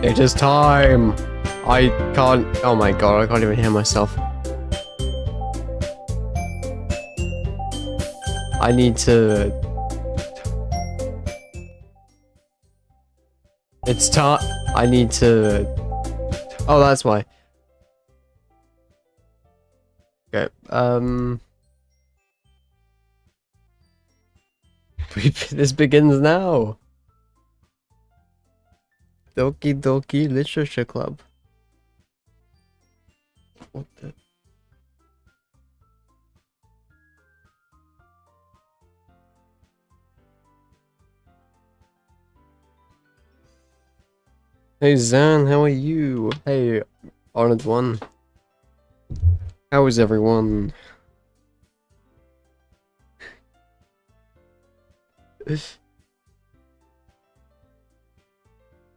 It is time! I can't. Oh my god, I can't even hear myself. I need to. It's time. I need to. Oh, that's why. Okay, this begins now. Doki Doki Literature Club. What the? Hey Zan, how are you? Hey, Honored One. How is everyone?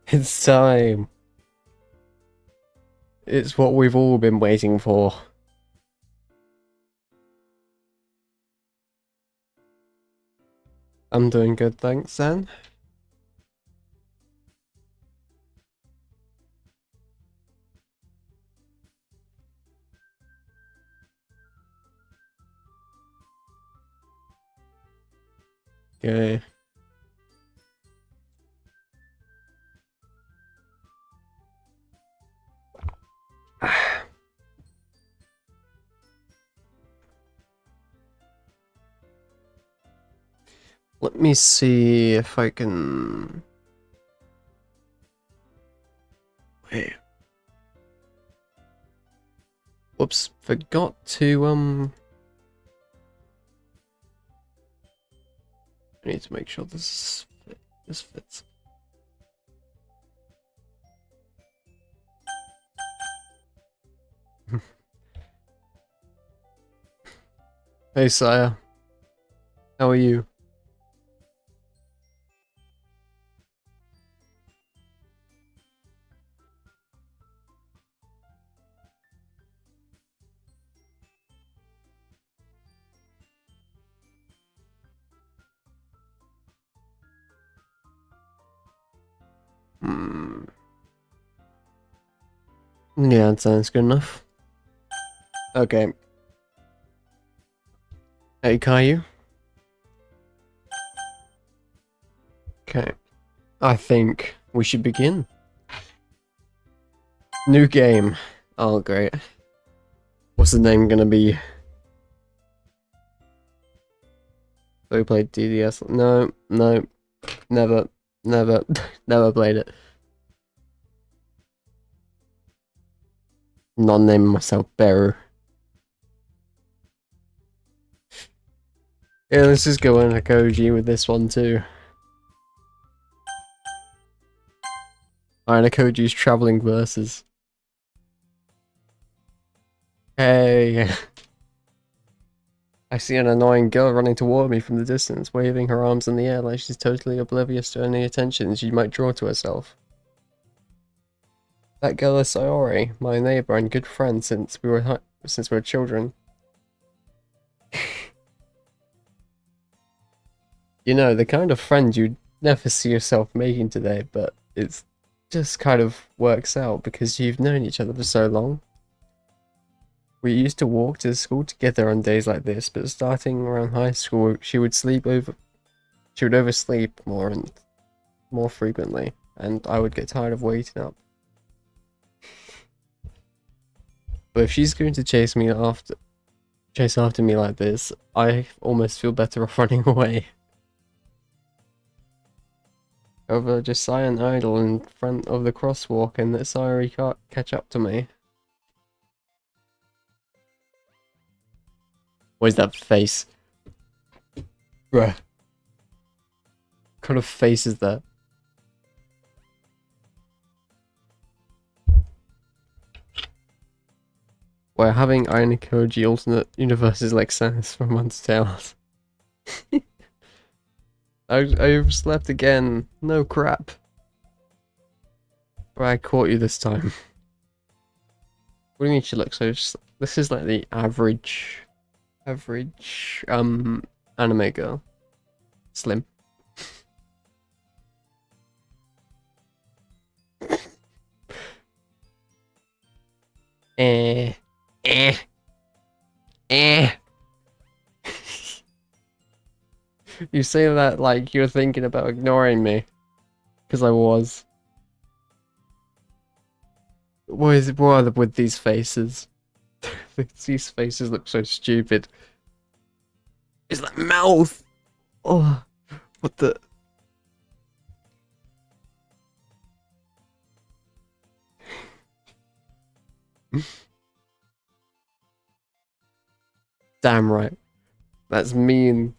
It's time. It's what we've all been waiting for. I'm doing good, thanks, Zan. Okay. Let me see if I can... Wait. Whoops, forgot to, I need to make sure this fits. Hey, Sire. How are you? Yeah, that sounds good enough. Okay. Hey, Caillou. Okay. I think we should begin. New game. Oh, great. What's the name gonna be? So we played DDS. No, no. Never, never, never played it. Not naming myself Bearer. Yeah, let's just go on a Koji with this one too. Alright, Koji's traveling verses. Hey. I see an annoying girl running toward me from the distance, waving her arms in the air like she's totally oblivious to any attention she might draw to herself. That girl is Sayori, my neighbor and good friend since we were children. You know, the kind of friend you'd never see yourself making today, but it's just kind of works out because you've known each other for so long. We used to walk to school together on days like this, but starting around high school, she would oversleep more frequently, and I would get tired of waiting up. But if she's going to chase after me like this, I almost feel better off running away. However, just silent idle in front of the crosswalk and that Sayori can't catch up to me. What is that face? Bruh. What kind of face is that? We're having Koji alternate universes like Sans from Monster Tales. I overslept again. No crap. But I caught you this time. What do you mean she looks so... This is like the average anime girl. Slim. Eh. Eh. Eh. You say that like you're thinking about ignoring me. Because I was. What with these faces? These faces look so stupid. Is that mouth? Oh, what the? Damn right. That's mean.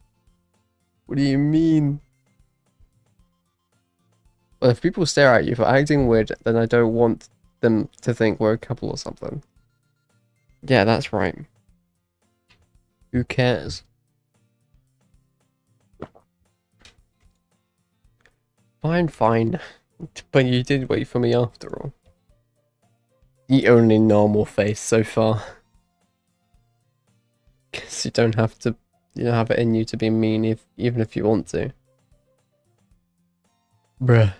What do you mean? Well, if people stare at you for acting weird, then I don't want them to think we're a couple or something. Yeah, that's right. Who cares? Fine, fine. But you did wait for me after all. The only normal face so far. Guess you don't have to, you don't have it in you to be mean even if you want to. Bruh.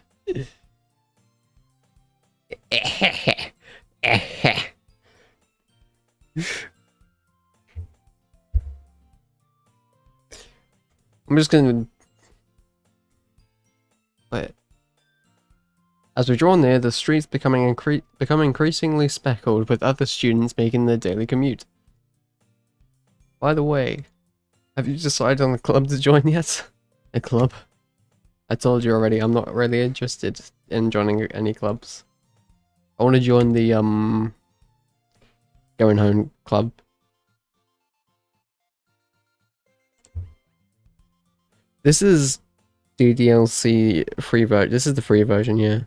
I'm just gonna wait. As we draw near, the streets become increasingly speckled with other students making their daily commute. By the way, have you decided on a club to join yet? A club? I told you already, I'm not really interested in joining any clubs. I want to join the going home club. This is DDLC free version. This is the free version, yeah.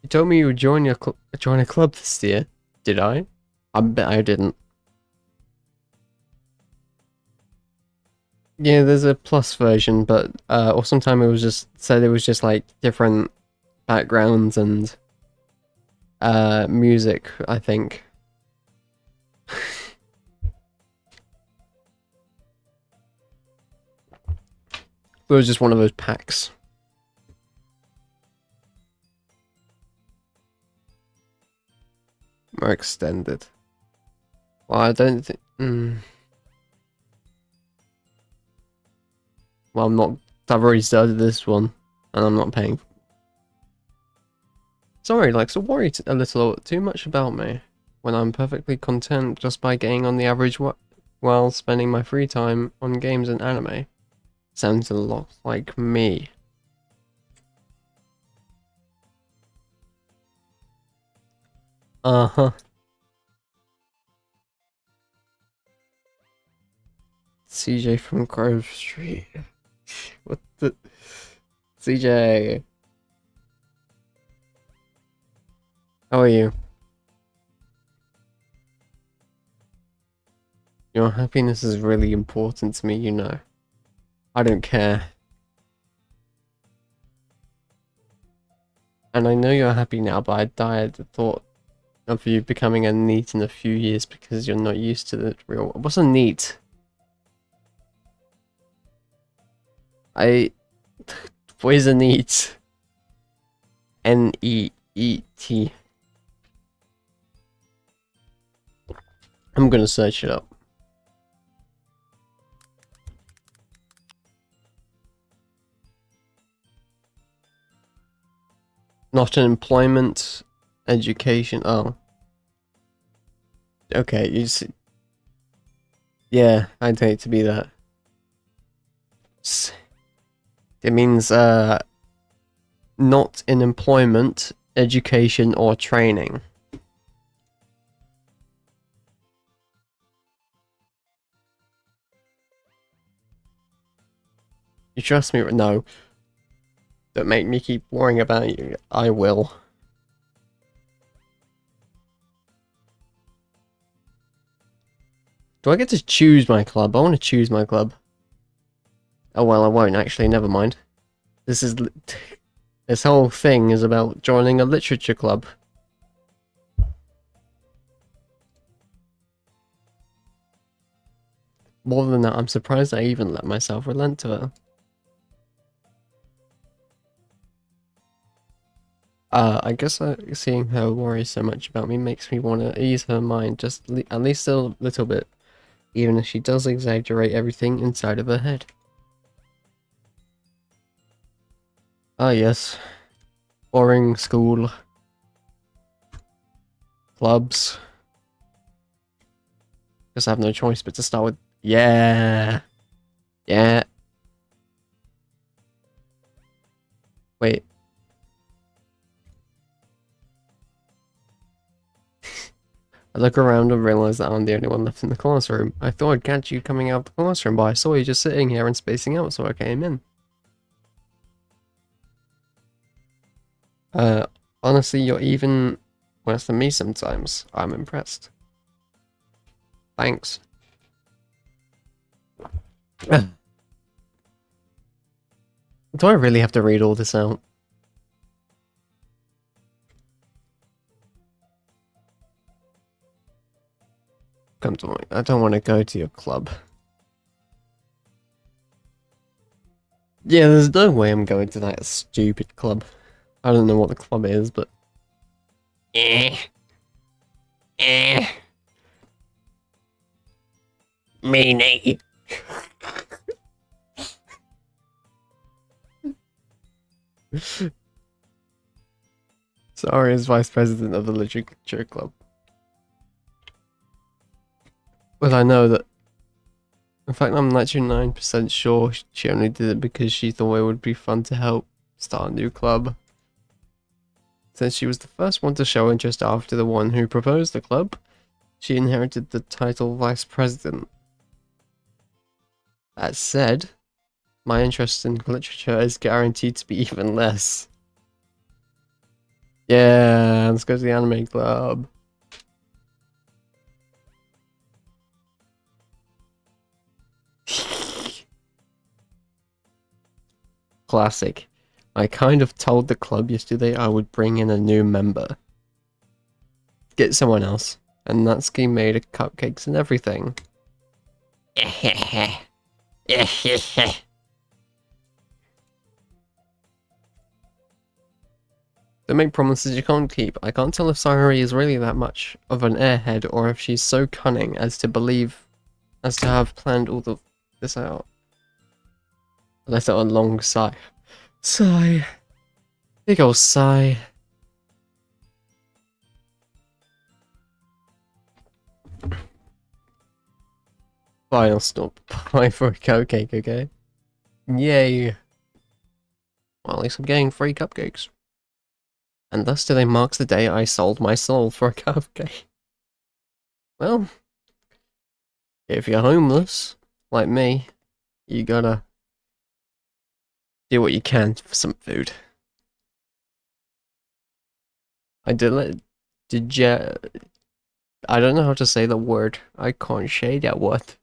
You told me you would join a club this year. Did I? I bet I didn't. Yeah, there's a plus version, but or sometime it was just said it was just like different backgrounds and music, I think. It was just one of those packs. More extended. Well, I don't think. Well, I'm not. I've already started this one, and I'm not paying. Sorry, like, so worry a little too much about me when I'm perfectly content just by getting on the average while spending my free time on games and anime. Sounds a lot like me. Uh-huh. CJ from Grove Street. What the? CJ. How are you? Your happiness is really important to me, you know. I don't care. And I know you're happy now, but I die at the thought of you becoming a NEET in a few years because you're not used to the real. What's a NEET? What is a NEET? NEET. I'm gonna search it up. Not an employment, education. Oh. Okay, you just. Yeah, I'd hate to be that. It means, not in employment, education, or training. You trust me? No. Don't make me keep worrying about you. I will. Do I get to choose my club? I want to choose my club. Oh well, I won't actually, never mind. This whole thing is about joining a literature club. More than that, I'm surprised I even let myself relent to it. I guess seeing her worry so much about me makes me want to ease her mind just at least a little bit, even if she does exaggerate everything inside of her head. Ah, yes. Boring school. Clubs. Guess I have no choice but to start with. Yeah. Yeah. Wait. I look around and realize that I'm the only one left in the classroom. I thought I'd catch you coming out of the classroom, but I saw you just sitting here and spacing out, so I came in. Uh, Honestly, you're even worse than me sometimes. I'm impressed. Thanks. Do I really have to read all this out? Come to me. I don't want to go to your club. Yeah, there's no way I'm going to that stupid club. I don't know what the club is, but... Eh. Eh. Meanie. Sorry, as vice president of the literature club. But I know that... In fact, I'm 99% sure she only did it because she thought it would be fun to help start a new club. Since she was the first one to show interest after the one who proposed the club, she inherited the title vice president. That said, my interest in literature is guaranteed to be even less. Yeah, let's go to the anime club. Classic. I kind of told the club yesterday I would bring in a new member. Get someone else. And Natsuki made cupcakes and everything. Don't make promises you can't keep. I can't tell if Sayori is really that much of an airhead or if she's so cunning as to have planned all this out. I let out a long sigh. Sigh. Big ol' sigh. Fine, I'll stop by for a cupcake, okay? Yay. Well, at least I'm getting free cupcakes. And thus today marks the day I sold my soul for a cupcake. Well, if you're homeless, like me, you gotta do what you can for some food. I don't know how to say the word. I can't say that word.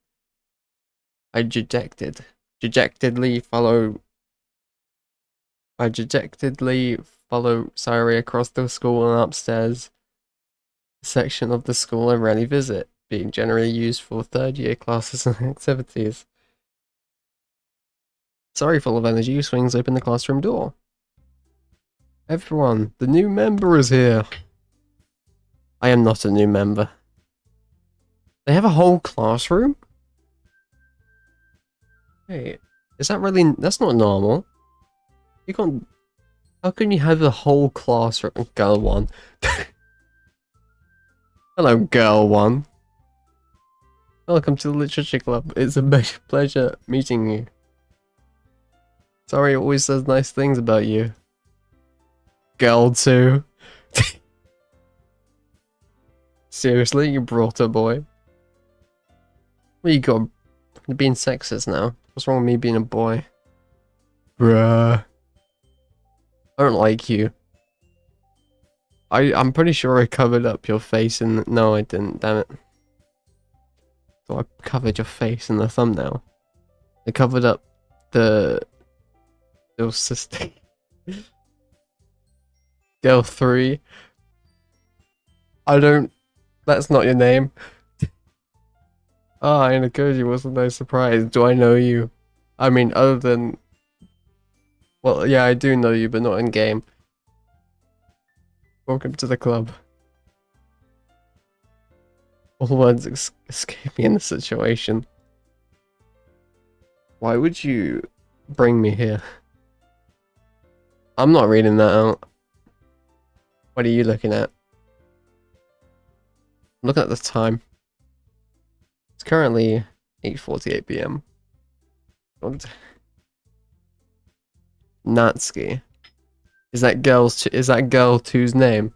I dejectedly follow Sayori across the school and upstairs. A section of the school I rarely visit, being generally used for third-year classes and activities. Sayori, full of energy, swings open the classroom door. Everyone, the new member is here. I am not a new member. They have a whole classroom? Wait, is that really... That's not normal. You can't... How can you have the whole classroom... Girl 1. Hello, Girl 1. Welcome to the Literature Club. It's a pleasure meeting you. Sorry, it always says nice things about you. Girl 2. Seriously, you brought a boy? Well, you got... You're being sexist now. What's wrong with me being a boy? Bruh. I don't like you. I'm pretty sure I covered up your face in... No, I didn't, damn it. So I covered your face in the thumbnail. I covered up the... Your sister. Girl 3. I don't... That's not your name. Ah, Inakoji wasn't no surprise. Do I know you? I mean, other than... Well, yeah, I do know you, but not in game. Welcome to the club. All words escape me in the situation. Why would you bring me here? I'm not reading that out. What are you looking at? Look at the time. It's currently 8:48 p.m. Natsuki. Is that girl 2's name?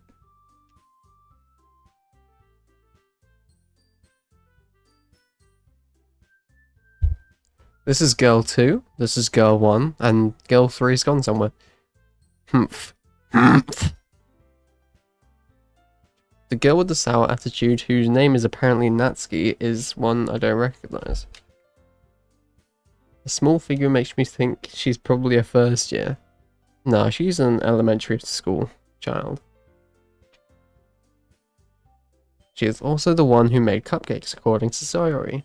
This is girl 2, this is girl 1, and girl 3's gone somewhere. Humph. Humph. The girl with the sour attitude, whose name is apparently Natsuki, is one I don't recognize. The small figure makes me think she's probably a first year. No, she's an elementary school child. She is also the one who made cupcakes, according to Sayori.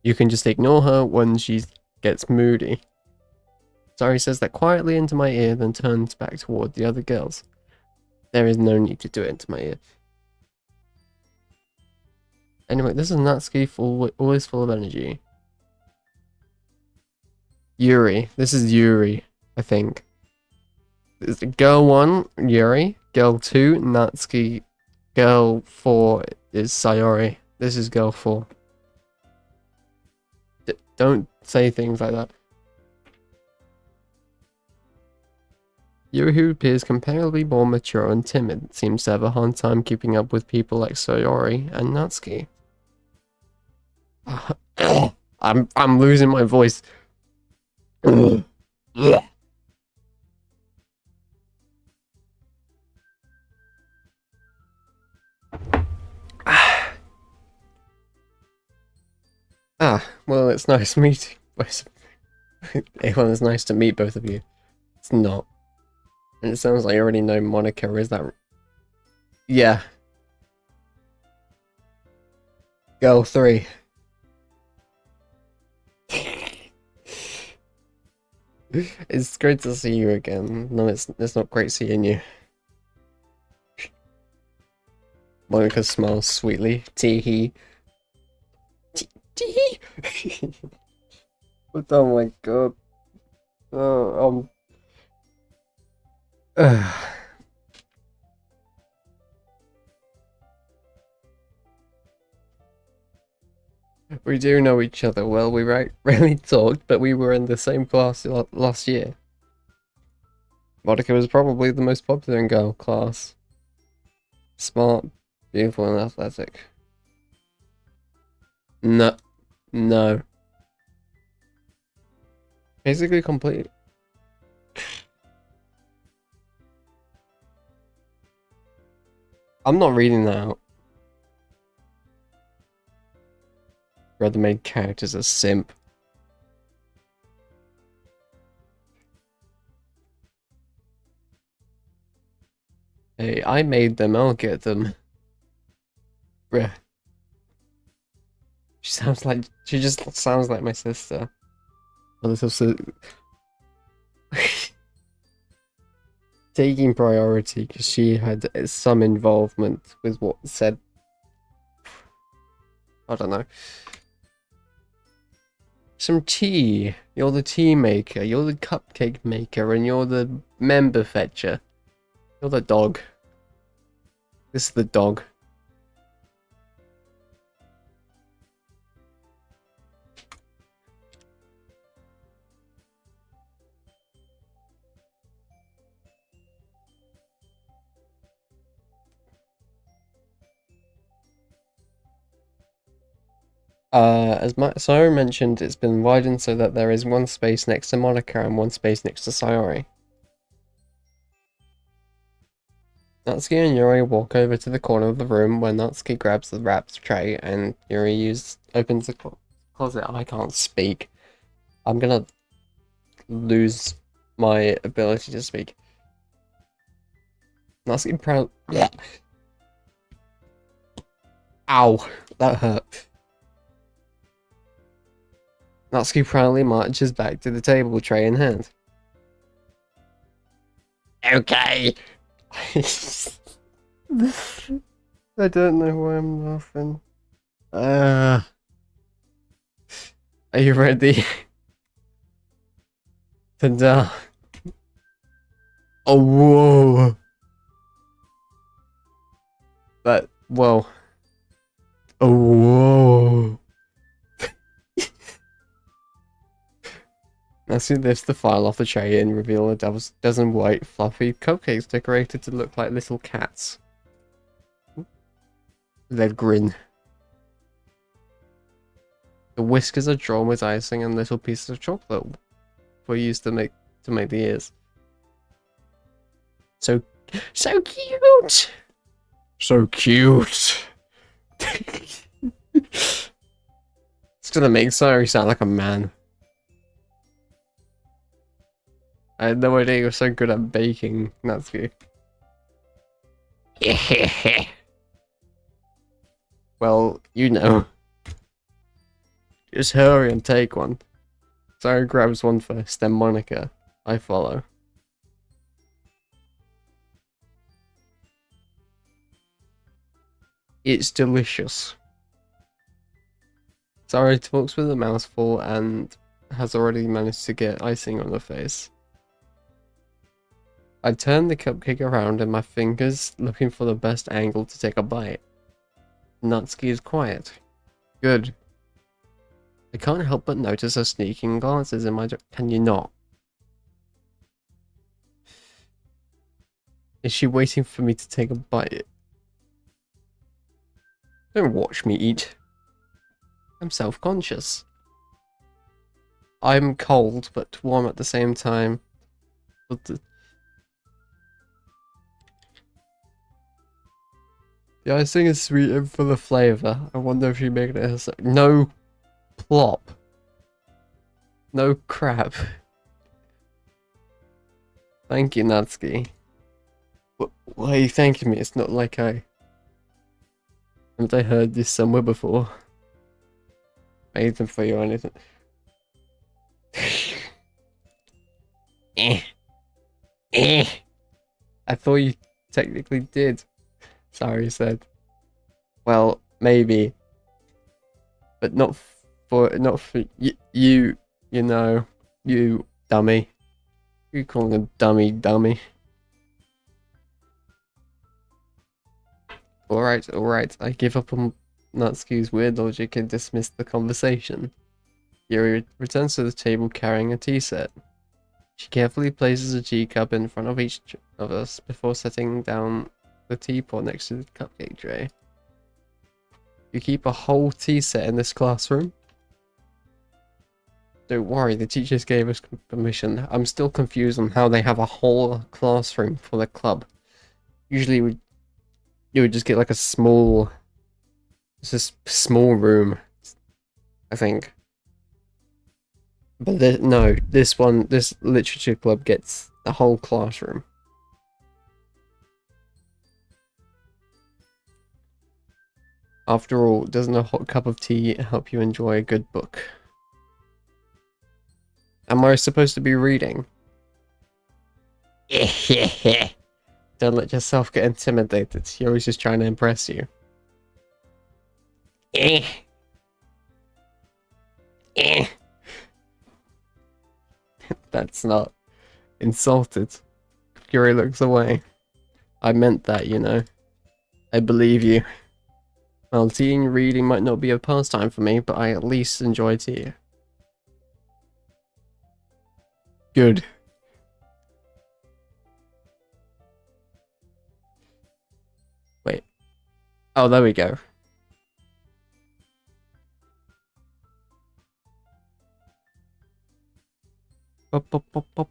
You can just ignore her when she gets moody. Sayori says that quietly into my ear, then turns back toward the other girls. There is no need to do it into my ear. Anyway, this is Natsuki, always full of energy. Yuri. This is Yuri, I think. This is girl 1, Yuri. Girl 2, Natsuki. Girl 4 is Sayori. This is girl 4. Don't say things like that. Yuri, who appears comparably more mature and timid, seems to have a hard time keeping up with people like Sayori and Natsuki. I'm losing my voice. Well, it's nice meeting. Well, it's nice to meet both of you. It's not. And it sounds like you already know Monica, is that... Yeah. Girl 3. It's great to see you again. No, it's not great seeing you. Monica smiles sweetly. Tee-hee. Tee-hee! Oh my god. Oh, we do know each other well. We rarely talked, but we were in the same class last year. Monica was probably the most popular in girl class. Smart, beautiful, and athletic. No. No. Basically complete. I'm not reading that out. Read the main character's a simp. Hey, I made them, I'll get them. Bruh. She just sounds like my sister. A little taking priority because she had some involvement with what said. I don't know. Some tea. You're the tea maker, you're the cupcake maker, and you're the member fetcher. You're the dog. This is the dog. As Sayori mentioned, it's been widened so that there is one space next to Monica and one space next to Sayori. Natsuki and Yuri walk over to the corner of the room where Natsuki grabs the wrapped tray and Yuri opens the closet. I can't speak. I'm gonna lose my ability to speak. Natsuki proud. Yeah. Ow, that hurt. Natsuki proudly marches back to the table, tray in hand. Okay. I don't know why I'm laughing. Are you ready? Ta-da. Oh, whoa. Whoa. Oh, whoa. Now see lifts the file off the tray and reveal a dozen white, fluffy cupcakes decorated to look like little cats. They'd grin. The whiskers are drawn with icing and little pieces of chocolate were used to make the ears. So cute! So cute! It's gonna make Sari sound like a man. I had no idea you were so good at baking, Natsuki. Well, you know. Just hurry and take one. Sari grabs one first, then Monica. I follow. It's delicious. Sari talks with a mouthful and has already managed to get icing on her face. I turn the cupcake around in my fingers, looking for the best angle to take a bite. Natsuki is quiet. Good. I can't help but notice her sneaking glances in my Can you not? Is she waiting for me to take a bite? Don't watch me eat. I'm self-conscious. I'm cold, but warm at the same time. But the icing is sweet and full of flavour. I wonder if you make it herself. No plop. No crap. Thank you, Natsuki. Why are you thanking me? It's not like Haven't I heard this somewhere before? Made them for you or anything. I thought you technically did. Sari said. Well, maybe. But not for you know, you dummy. You calling a dummy. Alright, I give up on Natsuki's weird logic and dismiss the conversation. Yuri returns to the table carrying a tea set. She carefully places a teacup in front of each of us before setting down the teapot next to the cupcake tray. You keep a whole tea set in this classroom? Don't worry, the teachers gave us permission. I'm still confused on how they have a whole classroom for the club. Usually you would just get like a small room, I think. But no, this literature club gets the whole classroom. After all, doesn't a hot cup of tea help you enjoy a good book? Am I supposed to be reading? Don't let yourself get intimidated. You're always just trying to impress you. That's not insulted. Yuri looks away. I meant that, you know. I believe you. Well, tea and reading might not be a pastime for me, but I at least enjoy tea. Good. Wait. Oh, there we go. Pop, pop, pop, pop.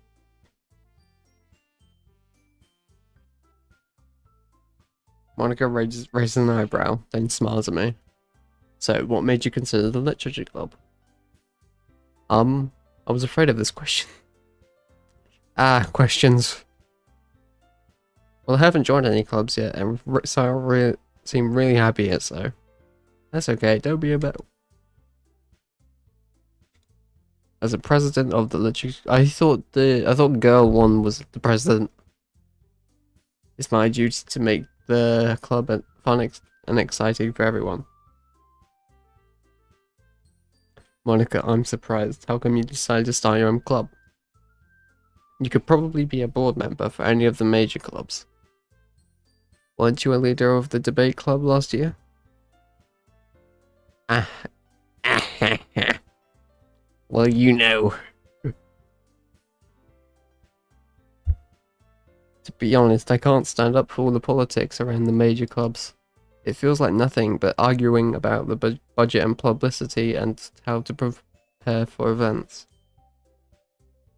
Monica raises an eyebrow, then smiles at me. So, what made you consider the literature club? I was afraid of this question. Questions. Well, I haven't joined any clubs yet, and so seem really happy yet, so that's okay. Don't be about. As a president of the literature, I thought girl one was the president. It's my duty to make the club fun and exciting for everyone. Monica, I'm surprised. How come you decided to start your own club? You could probably be a board member for any of the major clubs. Weren't you a leader of the debate club last year? Ah, well, you know. To be honest, I can't stand up for all the politics around the major clubs. It feels like nothing but arguing about the budget and publicity and how to prepare for events.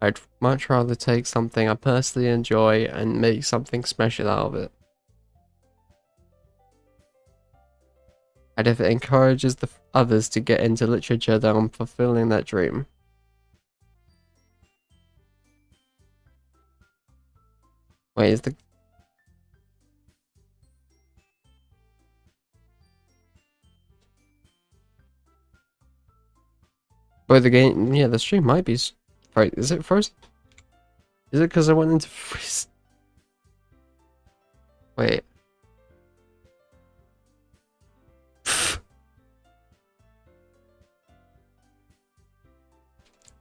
I'd much rather take something I personally enjoy and make something special out of it. And if it encourages the others to get into literature, then I'm fulfilling that dream. Wait, is the... Oh, the game... Yeah, the stream might be... Right, is it frozen? Is it because I went into freeze? Wait.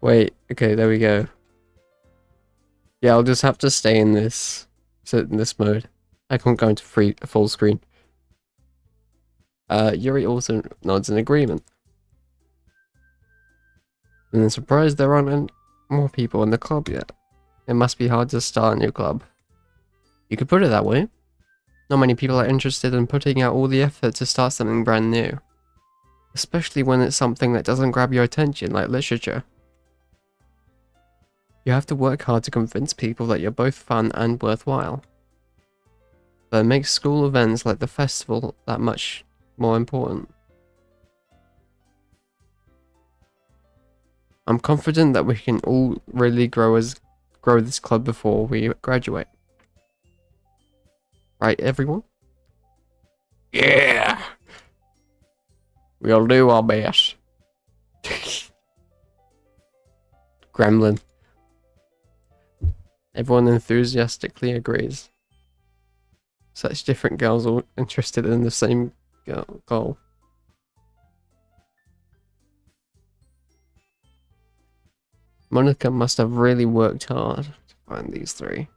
Wait, okay, there we go. Yeah, I'll just have to stay in this... Sit in this mode. I can't go into full screen. Yuri also nods in agreement. And I'm surprised there aren't more people in the club yet. It must be hard to start a new club. You could put it that way. Not many people are interested in putting out all the effort to start something brand new. Especially when it's something that doesn't grab your attention, like literature. You have to work hard to convince people that you're both fun and worthwhile. But it makes school events like the festival that much more important. I'm confident that we can all really grow this club before we graduate. Right, everyone? Yeah! We'll do our best. Gremlin. Everyone enthusiastically agrees. Such different girls all interested in the same goal. Monica must have really worked hard to find these three.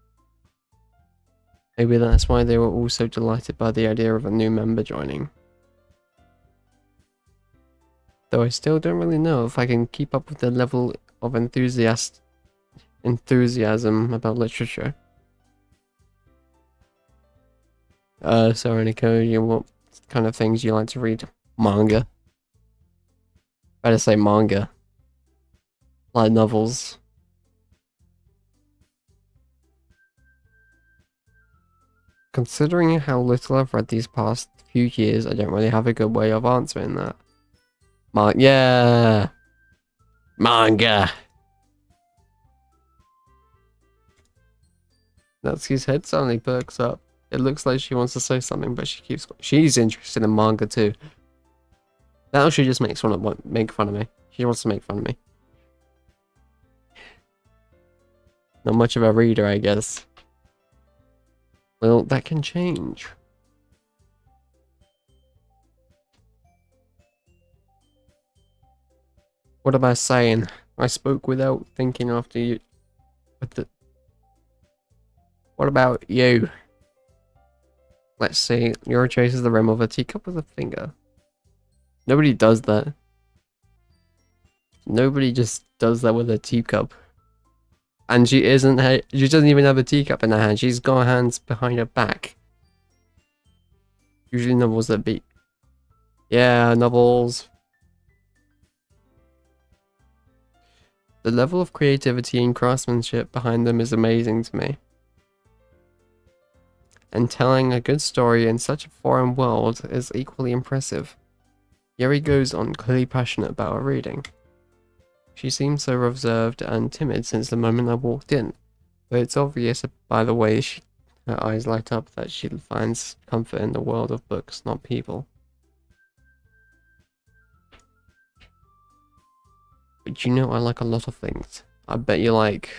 Maybe that's why they were all so delighted by the idea of a new member joining. Though I still don't really know if I can keep up with the level of enthusiasm about literature. So Nico, what kind of things you like to read? Manga. Better say manga. Light novels. Considering how little I've read these past few years, I don't really have a good way of answering that. Yeah! Manga! Natsuki's head suddenly perks up. It looks like she wants to say something, but she's interested in manga too. Now she just make fun of me. She wants to make fun of me. Not much of a reader, I guess. Well, that can change. What am I saying? I spoke without thinking after you. What about you? Let's see. Yuri traces the rim of a teacup with a finger. Nobody does that. Nobody just does that with a teacup. And she doesn't even have a teacup in her hand. She's got her hands behind her back. Usually novels that beat. Yeah, novels. The level of creativity and craftsmanship behind them is amazing to me. And telling a good story in such a foreign world is equally impressive. Yuri goes on, clearly passionate about her reading. She seems so reserved and timid since the moment I walked in, but it's obvious by the way her eyes light up that she finds comfort in the world of books, not people. But you know I like a lot of things. I bet you like...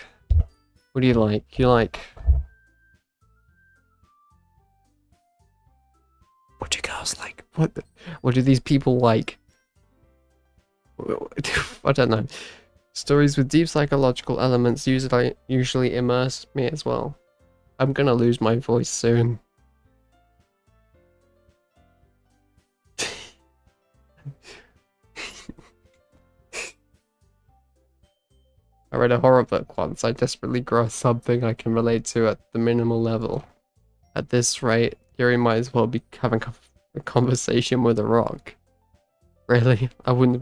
What do you like? You like... was like, what do these people like? I don't know. Stories with deep psychological elements usually immerse me as well. I'm gonna lose my voice soon. I read a horror book once. I desperately grasp something I can relate to at the minimal level. At this rate, Yuri might as well be having a conversation with a rock. Really? I wouldn't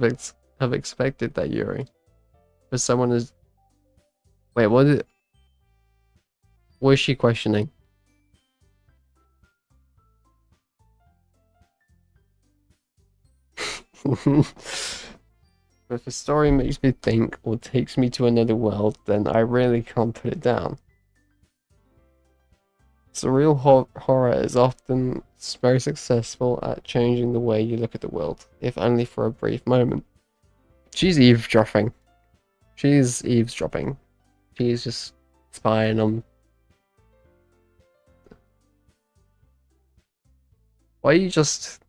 have expected that, Yuri. But someone is... Wait, what is it? What is she questioning? If a story makes me think or takes me to another world, then I really can't put it down. Surreal horror is often very successful at changing the way you look at the world, if only for a brief moment. She's eavesdropping. She's eavesdropping. She's just spying on... Why are you just...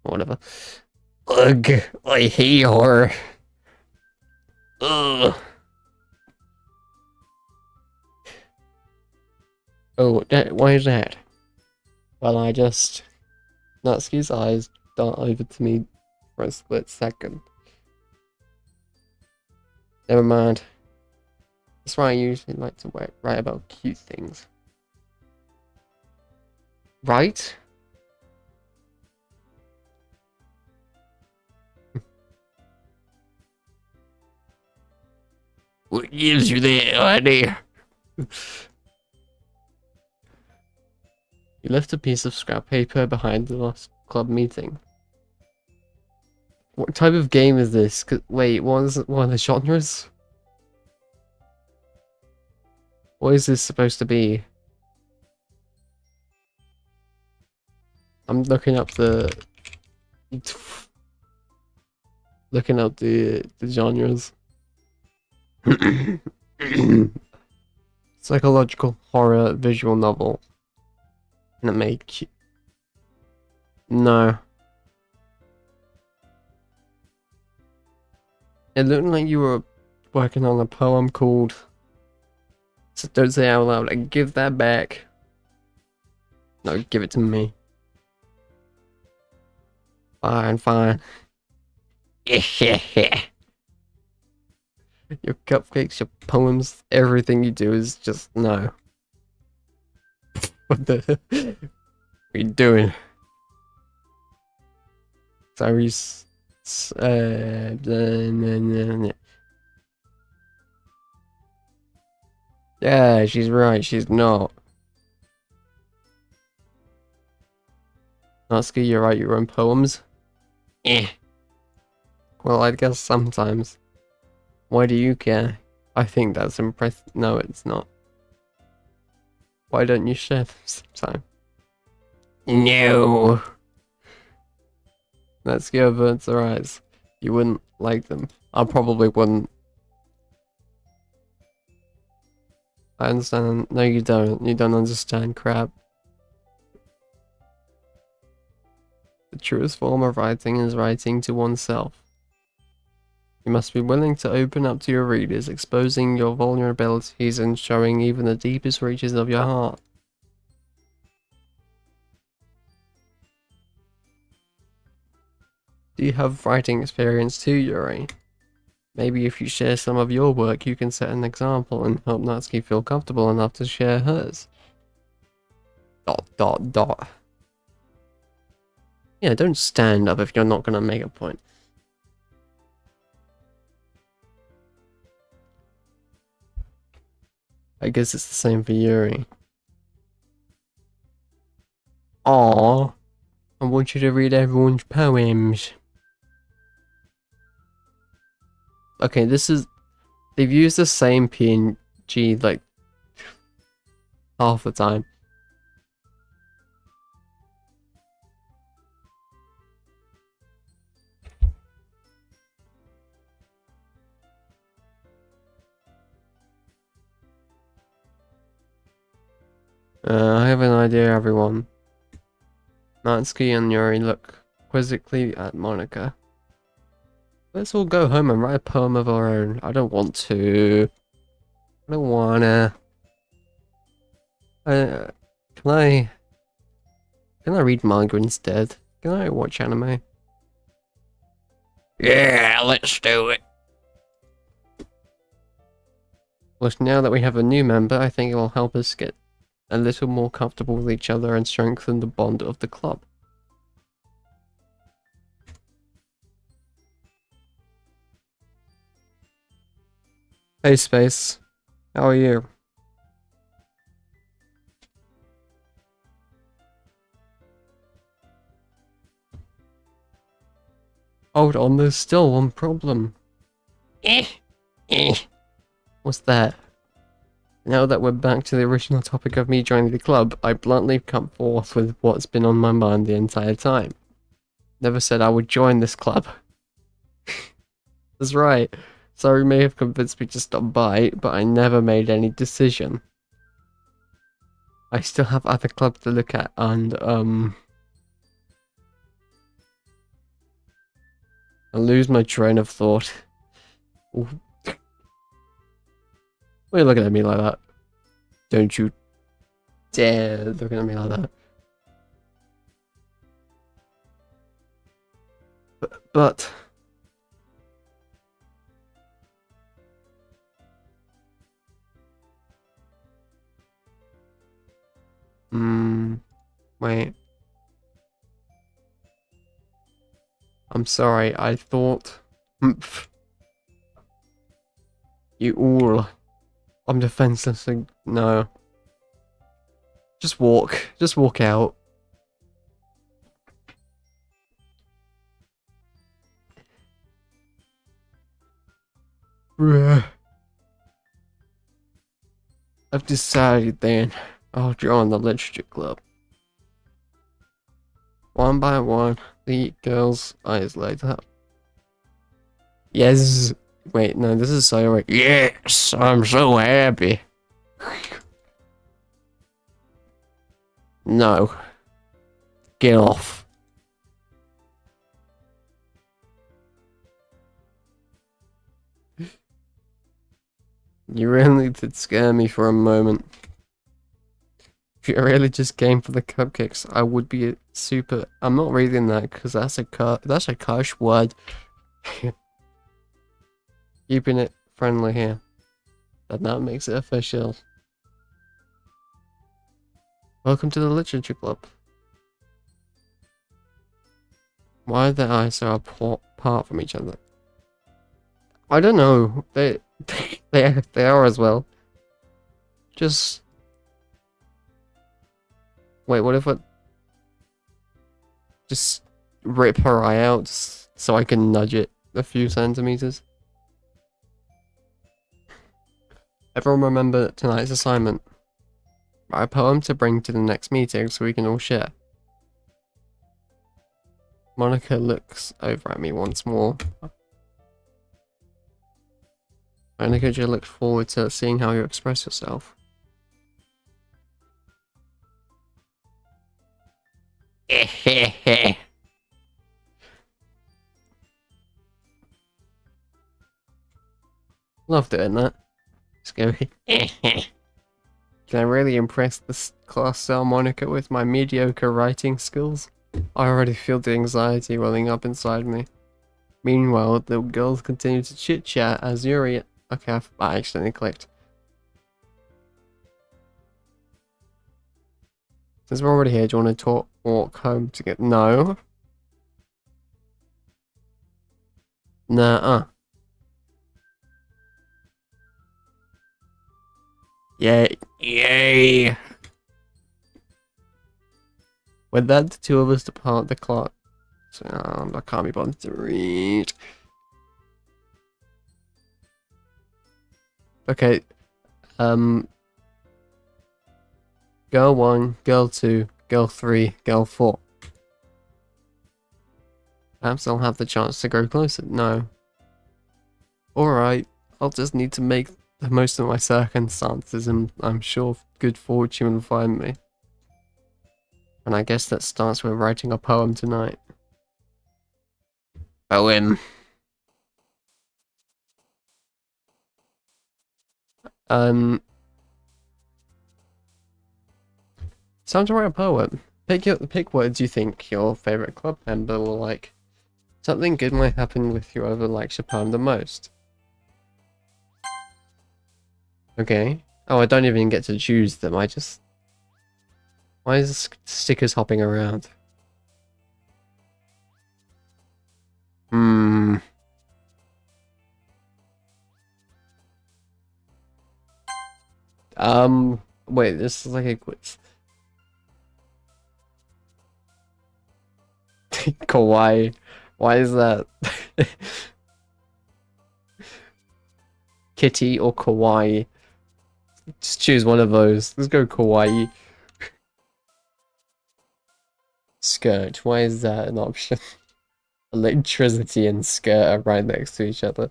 Whatever. Ugh, I hate horror. Ugh. Oh, why is that? Well, I just... Natsuki's eyes dart over to me for a split second. Never mind. That's why I usually like to write about cute things. Right? What gives you the idea? You left a piece of scrap paper behind the last club meeting. What type of game is this? Wait, what is one of the genres? What is this supposed to be? I'm looking up the genres. Psychological horror visual novel. And it made no. It looked like you were working on a poem called... So don't say out loud, like, give that back. No, give it to me. Fine, fine. Your cupcakes, your poems, everything you do is just no. What the what are you doing? Sorry, yeah, she's right, she's not. Natsuki, you write your own poems? Eh. Well, I guess sometimes. Why do you care? I think that's impressive. No, it's not. Why don't you share them sometime? No. Natsuki averts her eyes. You wouldn't like them. I probably wouldn't. I understand. No, you don't. You don't understand, crap. The truest form of writing is writing to oneself. You must be willing to open up to your readers, exposing your vulnerabilities and showing even the deepest reaches of your heart. Do you have writing experience too, Yuri? Maybe if you share some of your work, you can set an example and help Natsuki feel comfortable enough to share hers. ... Yeah, don't stand up if you're not gonna make a point. I guess it's the same for Yuri. Aww, I want you to read everyone's poems. Okay, they've used the same PNG like half the time. I have an idea, everyone. Natsuki and Yuri look quizzically at Monica. Let's all go home and write a poem of our own. I don't want to. I don't wanna. Can I? Can I read manga instead? Can I watch anime? Yeah, let's do it. Well, now that we have a new member, I think it will help us get a little more comfortable with each other and strengthen the bond of the club. Hey Space, how are you? Hold on, there's still one problem. What's that? Now that we're back to the original topic of me joining the club, I bluntly come forth with what's been on my mind the entire time. Never said I would join this club. That's right. Sorry may have convinced me to stop by, but I never made any decision. I still have other clubs to look at and, I lose my train of thought. Ooh. Why are you looking at me like that? Don't you dare looking at me like that. But wait. I'm sorry, I thought... You all... I'm defenseless and... No. Just walk. Just walk out. I've decided then. I'll join the literature club. One by one, the girls' eyes light up. Yes. Wait, no, this is so right. Yes, I'm so happy. No. Get off. You really did scare me for a moment. If you really just came for the cupcakes, I would be super... I'm not reading that because that's a curse word. Keeping it friendly here. That makes it official. Welcome to the literature club. Why are their eyes so apart from each other? I don't know. They are as well. Just wait. What if I just rip her eye out so I can nudge it a few centimeters? Everyone remember tonight's assignment. Write a poem to bring to the next meeting so we can all share. Monica looks over at me once more. Monica, do you look forward to seeing how you express yourself? Love doing that. Scary. Can I really impress this class cell Monica with my mediocre writing skills? I already feel the anxiety welling up inside me. Meanwhile, the girls continue to chit-chat as Yuri... Okay, I accidentally clicked. Since we're already here, do you want to walk home together? No. Nah. Yay. With that, the two of us depart the clock. So, I can't be bothered to read. Okay. Girl 1, Girl 2, Girl 3, Girl 4. Perhaps I'll have the chance to grow closer. No. Alright. I'll just need to make the most of my circumstances and I'm sure good fortune will find me. And I guess that starts with writing a poem tonight. Poem. It's time to write a poem. Pick words you think your favorite club member will like. Something good might happen with whoever likes your poem the most. Okay. Oh, I don't even get to choose them. I just... Why is stickers hopping around? Hmm. Wait, this is like a quiz. Kawaii. Why is that? Kitty or kawaii? Just choose one of those. Let's go kawaii. Skirt. Why is that an option? Electricity and skirt are right next to each other.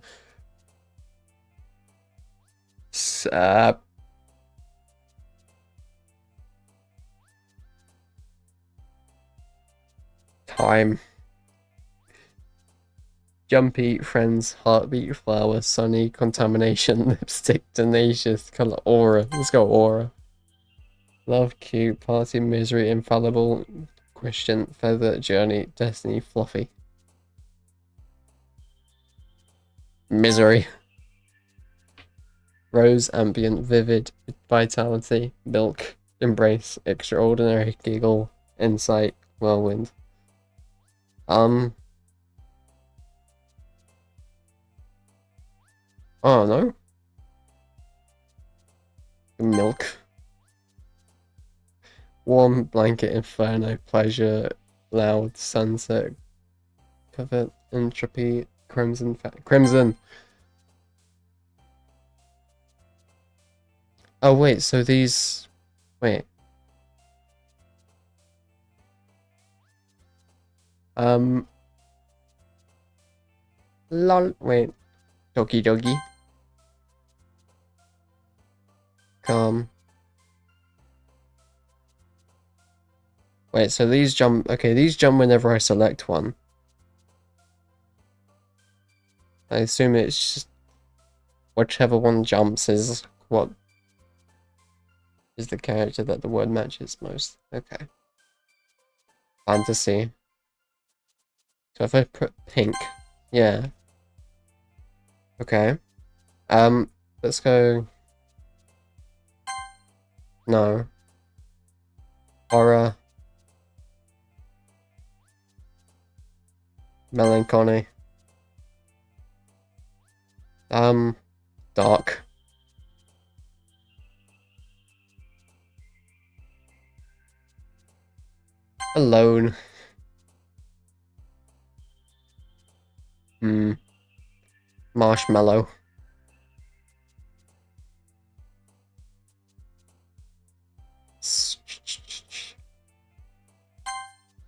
Time. Jumpy, friends, heartbeat, flower, sunny, contamination, lipstick, tenacious, color, aura. Let's go aura. Love, cute, party, misery, infallible, Christian, feather, journey, destiny, fluffy. Misery. Rose, ambient, vivid, vitality, milk, embrace, extraordinary, giggle, insight, whirlwind. Oh no. Milk. Warm blanket, inferno, pleasure, loud, sunset, covet, entropy, crimson, crimson. Oh wait, so these, wait. Lol, wait. Doki Doki. Calm. Wait, so these jump, okay, these jump whenever I select one. I assume it's just whichever one jumps is what is the character that the word matches most. Okay. Fantasy. So if I put pink, yeah. Okay. Let's go. No. Horror. Melancholy. Dark. Alone. Marshmallow.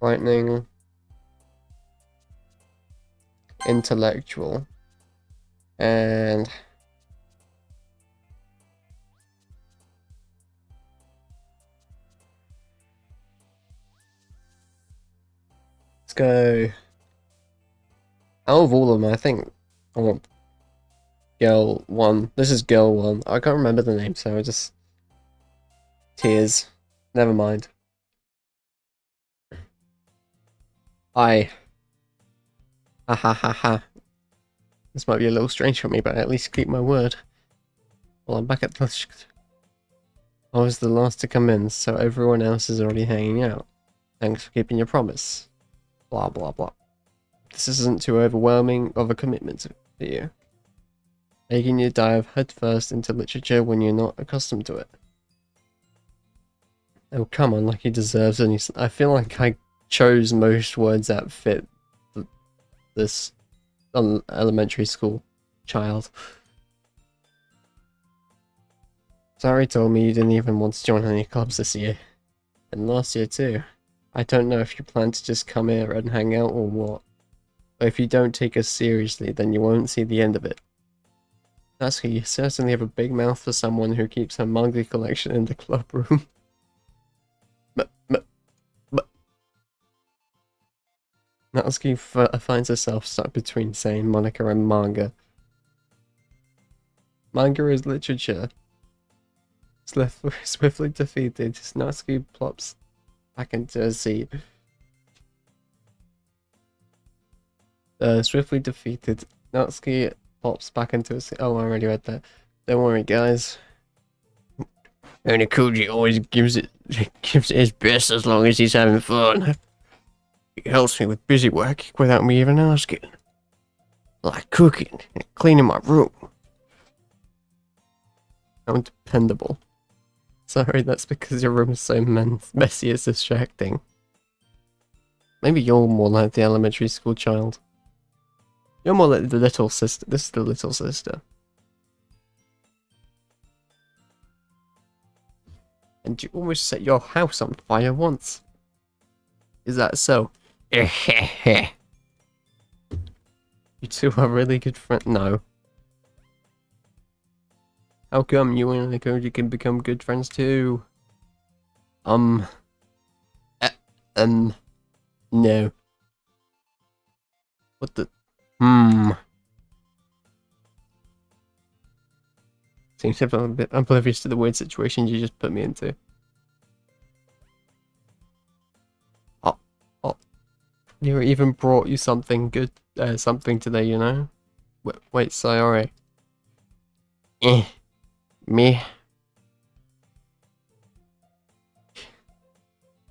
Lightning. Intellectual. And let's go. Out of all of them, I think I want girl one. This is girl one. I can't remember the name, so I just tears. Never mind. I. Ha ha ha ha. This might be a little strange for me, but I at least keep my word. Well, I'm back at the... I was the last to come in, so everyone else is already hanging out. Thanks for keeping your promise. Blah blah blah. This isn't too overwhelming of a commitment for you. Making you dive headfirst into literature when you're not accustomed to it. Oh, come on, like he deserves any... I feel like I chose most words that fit this elementary school child. Zari told me you didn't even want to join any clubs this year. And last year too. I don't know if you plan to just come here and hang out or what. But if you don't take us seriously, then you won't see the end of it. Sasuke, you certainly have a big mouth for someone who keeps her manga collection in the club room. Natsuki finds herself stuck between saying Monica and manga. Manga is literature. Swiftly defeated, Natsuki plops back into her seat. Swiftly defeated, Natsuki pops back into her seat. Oh, I already read that. Don't worry, guys. Onikuji always gives it his best as long as he's having fun. He helps me with busy work without me even asking. Like cooking and cleaning my room. I'm dependable. Sorry, that's because your room is so messy it's distracting. Maybe you're more like the elementary school child. You're more like the little sister. This is the little sister. And you almost set your house on fire once. Is that so? You two are really good friends. No. How come you and Koji can become good friends too? No. What the? Seems I'm a bit oblivious to the weird situation you just put me into. Oh. You even brought you something good, something today, you know? Wait, sorry. Me?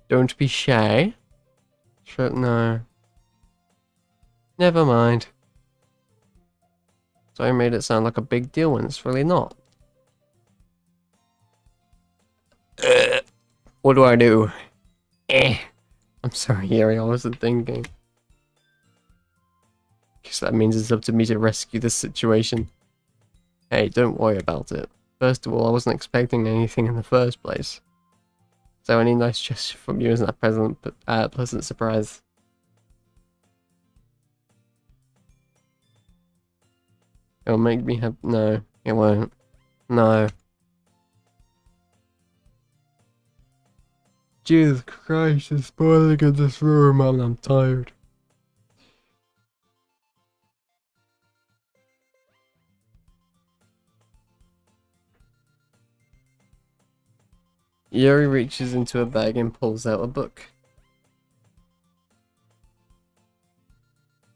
Don't be shy. Sure, no. Never mind. So I made it sound like a big deal when it's really not. What do I do? I'm sorry, Yuri, I wasn't thinking. Guess that means it's up to me to rescue this situation. Hey, don't worry about it. First of all, I wasn't expecting anything in the first place. So any nice gesture from you isn't a pleasant surprise. It'll make me have... No, it won't. No. Jesus Christ, it's spoiling in this room and I'm tired. Yuri reaches into a bag and pulls out a book.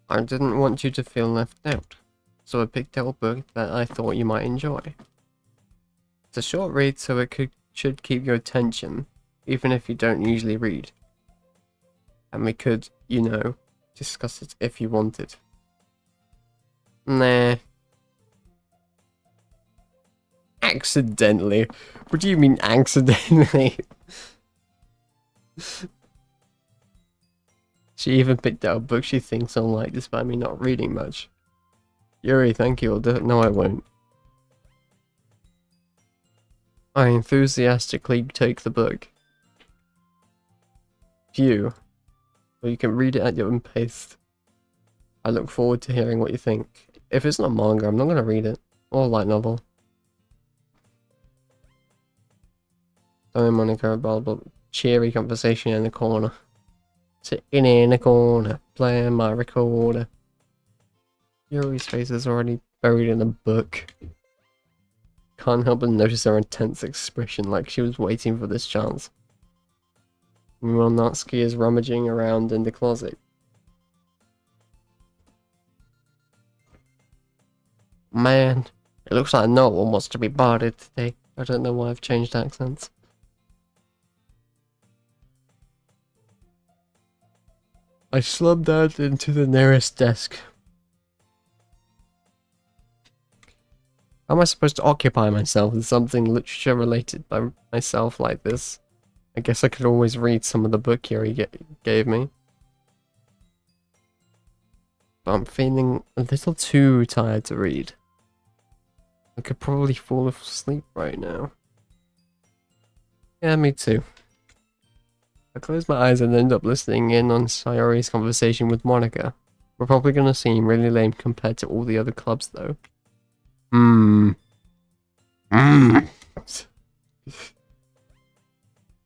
I didn't want you to feel left out, so I picked out a book that I thought you might enjoy. It's a short read, so it should keep your attention, even if you don't usually read. And we could, you know, discuss it if you wanted. Nah. Accidentally? What do you mean accidentally? She even picked out a book she thinks I'll like despite me not reading much. Yuri, thank you. No, I won't. I enthusiastically take the book. Phew. Well, you can read it at your own pace. I look forward to hearing what you think. If it's not manga, I'm not going to read it. Or a light novel. Sorry, Monica, blah, blah, cheery conversation in the corner. Sitting in the corner, playing my recorder. Yuri's face is already buried in a book. Can't help but notice her intense expression, like she was waiting for this chance. Meanwhile, Natsuki is rummaging around in the closet. Man, it looks like no one wants to be bothered today. I don't know why I've changed accents. I slumped out into the nearest desk. How am I supposed to occupy myself with something literature related by myself like this? I guess I could always read some of the book Yuri gave me. But I'm feeling a little too tired to read. I could probably fall asleep right now. Yeah, me too. I close my eyes and end up listening in on Sayori's conversation with Monica. We're probably gonna seem really lame compared to all the other clubs though.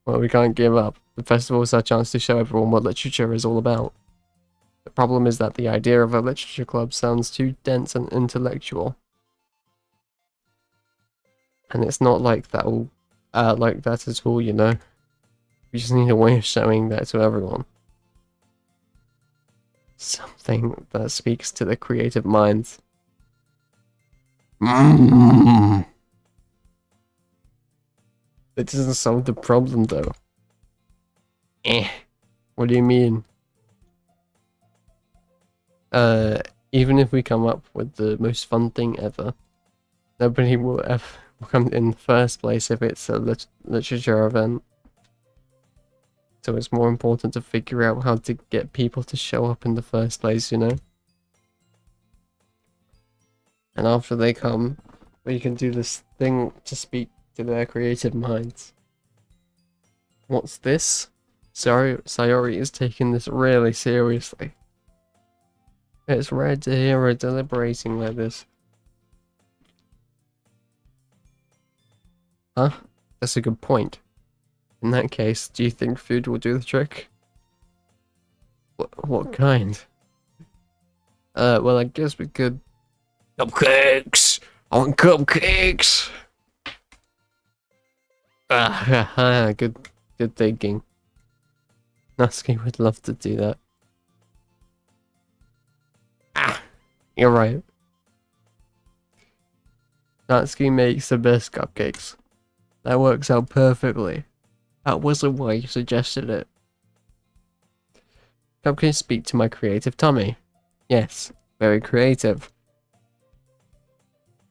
Well, we can't give up. The festival is our chance to show everyone what literature is all about. The problem is that the idea of a literature club sounds too dense and intellectual. And it's not like that at all, you know? We just need a way of showing that to everyone. Something that speaks to the creative minds. It doesn't solve the problem though. What do you mean? Even if we come up with the most fun thing ever, nobody will ever come in the first place if it's a literature event. So it's more important to figure out how to get people to show up in the first place, you know? And after they come, we can do this thing to speak to their creative minds. What's this? Sayori is taking this really seriously. It's rare to hear her deliberating like this. Huh? That's a good point. In that case, do you think food will do the trick? What kind? Well, I guess we could... Cupcakes! I want cupcakes! Good thinking. Natsuki would love to do that. You're right. Natsuki makes the best cupcakes. That works out perfectly. That wasn't why you suggested it. Cupcakes speak to my creative tummy. Yes, very creative.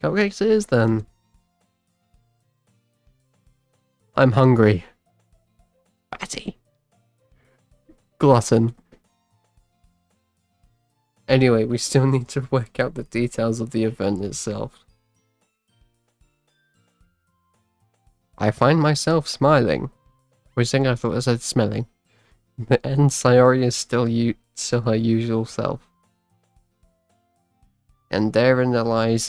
Cupcakes it is then. I'm hungry. Fatty. Glutton. Anyway, we still need to work out the details of the event itself. I find myself smiling. Wishing I thought I said smelling. And Sayori is still her usual self. And therein lies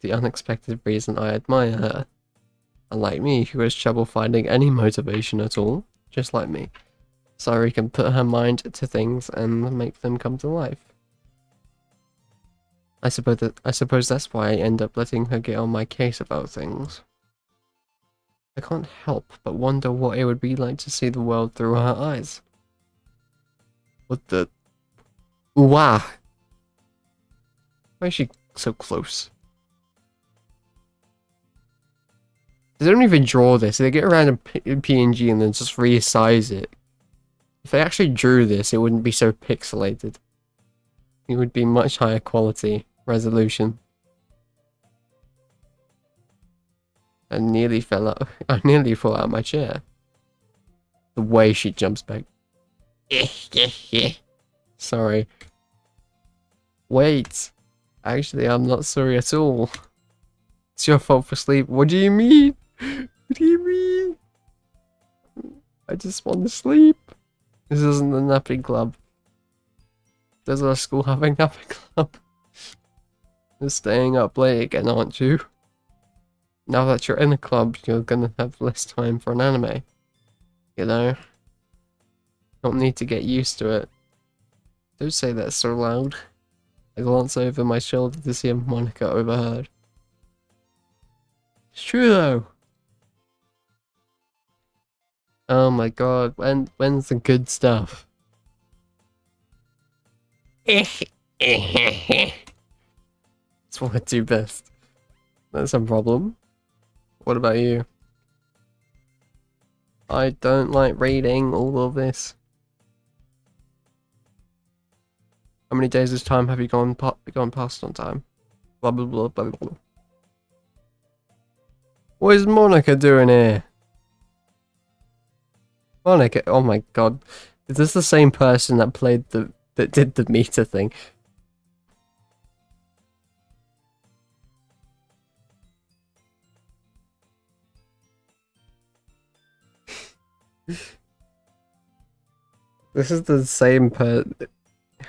the unexpected reason I admire her. Unlike me, who has trouble finding any motivation at all, just like me, Sayori can put her mind to things and make them come to life. I suppose that's why I end up letting her get on my case about things. I can't help but wonder what it would be like to see the world through her eyes. What the... Ooh-wah! Why is she so close? They don't even draw this. They get around in PNG and then just resize it. If they actually drew this, it wouldn't be so pixelated. It would be much higher quality resolution. I nearly fell out of my chair. The way she jumps back. Sorry. Wait. Actually, I'm not sorry at all. It's your fault for sleep. What do you mean? What do you mean? I just want to sleep. This isn't the napping club. Does our school have a napping club? You're staying up late again, aren't you? Now that you're in a club, you're gonna have less time for an anime. You know? Don't need to get used to it. Don't say that so loud. I glance over my shoulder to see if Monica overheard. It's true though. Oh my god, when's the good stuff? It's what I do best. That's a problem. What about you? I don't like reading all of this. How many days this time have you gone past on time? Blah blah blah blah blah. What is Monica doing here? Monica, oh my god. Is this the same person that did the meter thing? This is the same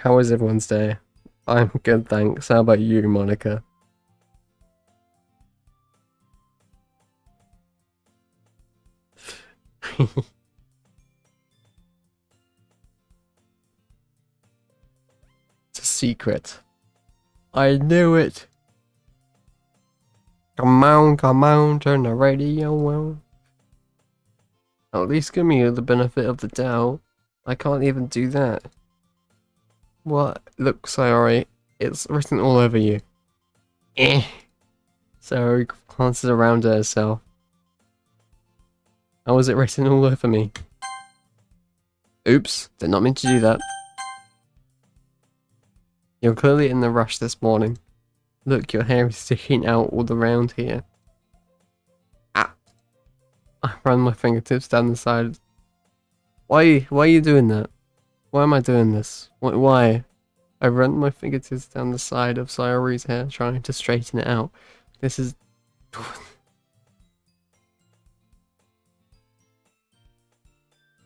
How is everyone's day? I'm good, thanks. How about you, Monica? secret. I knew it. Come on, turn the radio on. At least give me the benefit of the doubt. I can't even do that. What? Look, sorry. It's written all over you. Sorry, glances around at herself. How was it written all over me? Oops, did not mean to do that. You're clearly in the rush this morning. Look, your hair is sticking out all around here. Ah. I run my fingertips down the side. Why are you doing that? Why am I doing this? Why? I run my fingertips down the side of Sayori's hair, trying to straighten it out. This is...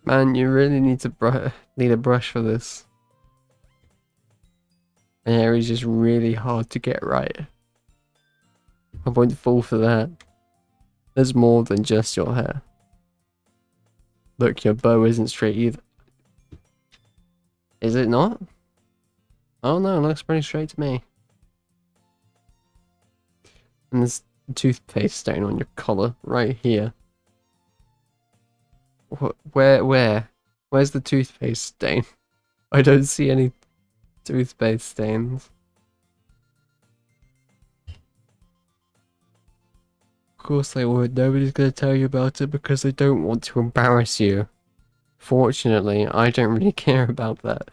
Man, you really need to need a brush for this. My hair is just really hard to get right. I won't fall for that. There's more than just your hair. Look, your bow isn't straight either. Is it not? Oh no, it looks pretty straight to me. And there's a toothpaste stain on your collar, right here. Where? Where's the toothpaste stain? I don't see any toothpaste stains. Of course they would. Nobody's gonna tell you about it because they don't want to embarrass you. Fortunately, I don't really care about that.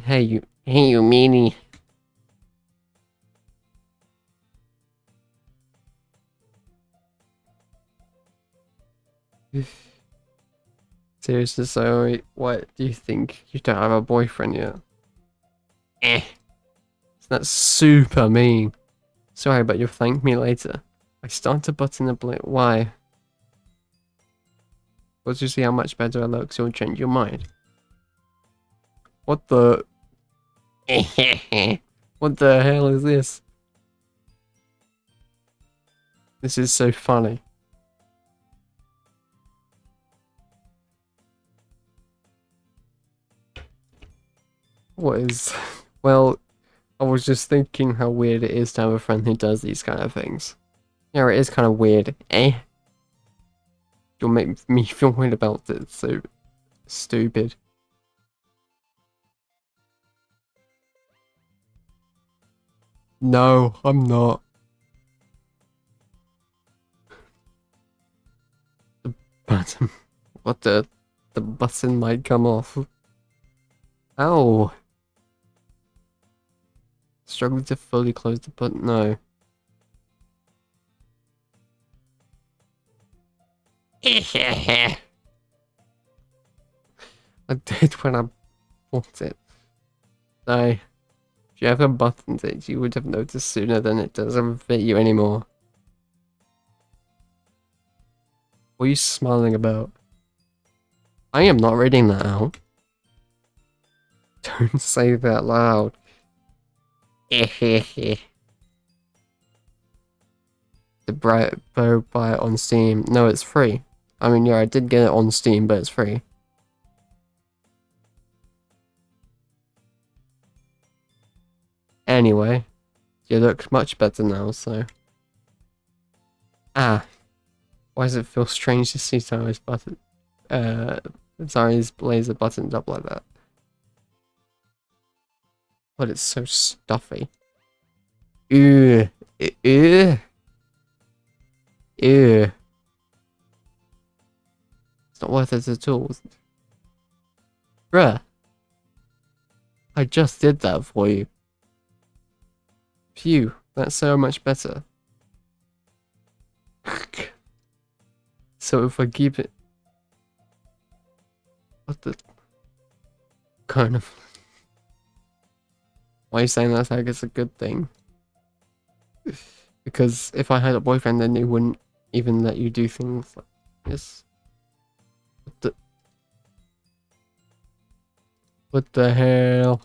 Hey you meanie. Seriously, sorry. What do you think? You don't have a boyfriend yet? That's super mean. Sorry, but you'll thank me later. I start to button the blade. Why? Once you see how much better it looks, you'll change your mind. What the? What the hell is this? This is so funny. What is... Well, I was just thinking how weird it is to have a friend who does these kind of things. Yeah, it is kind of weird, eh? You'll make me feel weird about it, so stupid. No, I'm not. The button... What the button might come off. Ow! Struggling to fully close the button. No. I did when I bought it. No. If you ever buttoned it, you would have noticed sooner than it doesn't fit you anymore. What are you smiling about? I am not reading that out. Don't say that loud. The Bright Bow buy it on Steam. No, it's free. I mean, yeah, I did get it on Steam, but it's free. Anyway, you look much better now, so... Ah. Why does it feel strange to see Sarah's button... Sarah's blazer buttoned up like that? But it's so stuffy. Ew. Ew. Ew. It's not worth it at all. Bruh. I just did that for you. Phew. That's so much better. So if I keep it... What the... Kind of... Why are you saying that's like it's a good thing? Because if I had a boyfriend, then he wouldn't even let you do things like this. What the hell?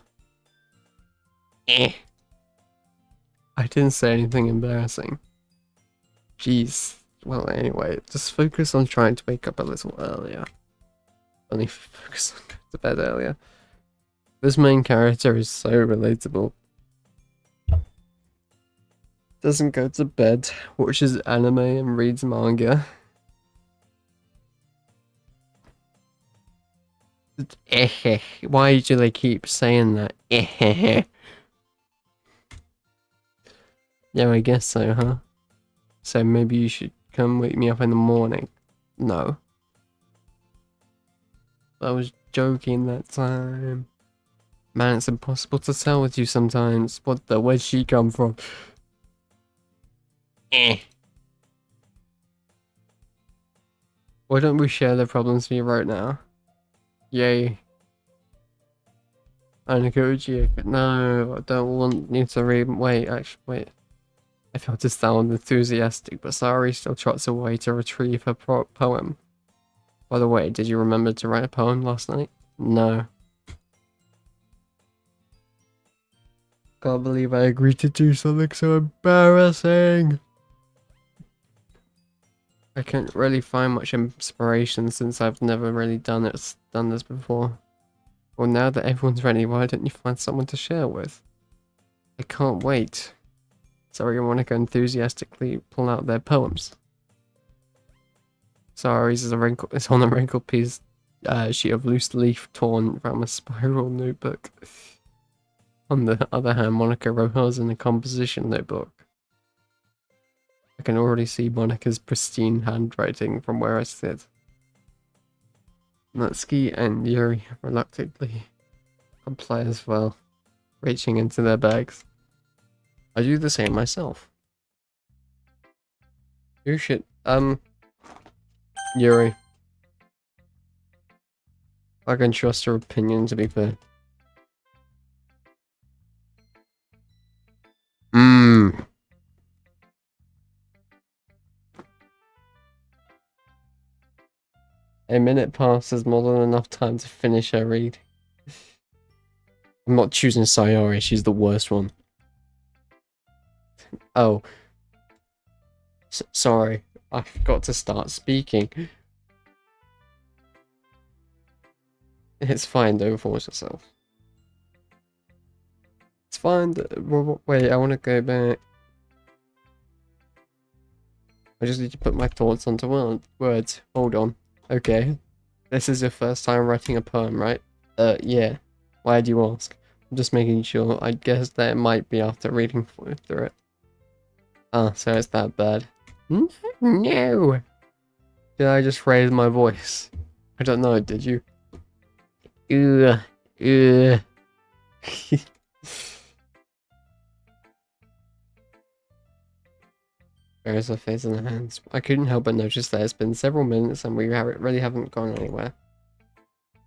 I didn't say anything embarrassing. Jeez. Well, anyway, just focus on trying to wake up a little earlier. Only focus on going to bed earlier. This main character is so relatable. Doesn't go to bed, watches anime and reads manga. Why do they keep saying that? Yeah, I guess so, huh? So maybe you should come wake me up in the morning. No. I was joking that time. Man, it's impossible to tell with you sometimes. What the? Where'd she come from? Why don't we share the problems we wrote now? Yay. Anagoji. No, I don't want you to read. Wait, actually, wait. I felt to sound enthusiastic, but Sari still trots away to retrieve her poem. By the way, did you remember to write a poem last night? No. Can't believe I agreed to do something so embarrassing. I can't really find much inspiration since I've never really done this before. Well, now that everyone's ready, why don't you find someone to share with? I can't wait. Sorry, Monica enthusiastically pull out their poems. Sorry's is on a wrinkled piece sheet of loose leaf torn from a spiral notebook. On the other hand, Monica wrote hers in a composition notebook. I can already see Monica's pristine handwriting from where I sit. Natsuki and Yuri reluctantly comply as well, reaching into their bags. I do the same myself. Oh shit, Yuri. I can trust your opinion, to be fair. A minute passes, more than enough time to finish her read. I'm not choosing Sayori, she's the worst one. Oh. Sorry, I forgot to start speaking. It's fine, don't force yourself. It's fine, wait, I want to go back. I just need to put my thoughts onto words. Hold on. Okay. This is your first time writing a poem, right? Yeah. Why do you ask? I'm just making sure. I guess that it might be after reading through it. Ah, so it's that bad. No! Did I just raise my voice? I don't know, did you? There's a face in the hands. I couldn't help but notice that it's been several minutes and we really haven't gone anywhere.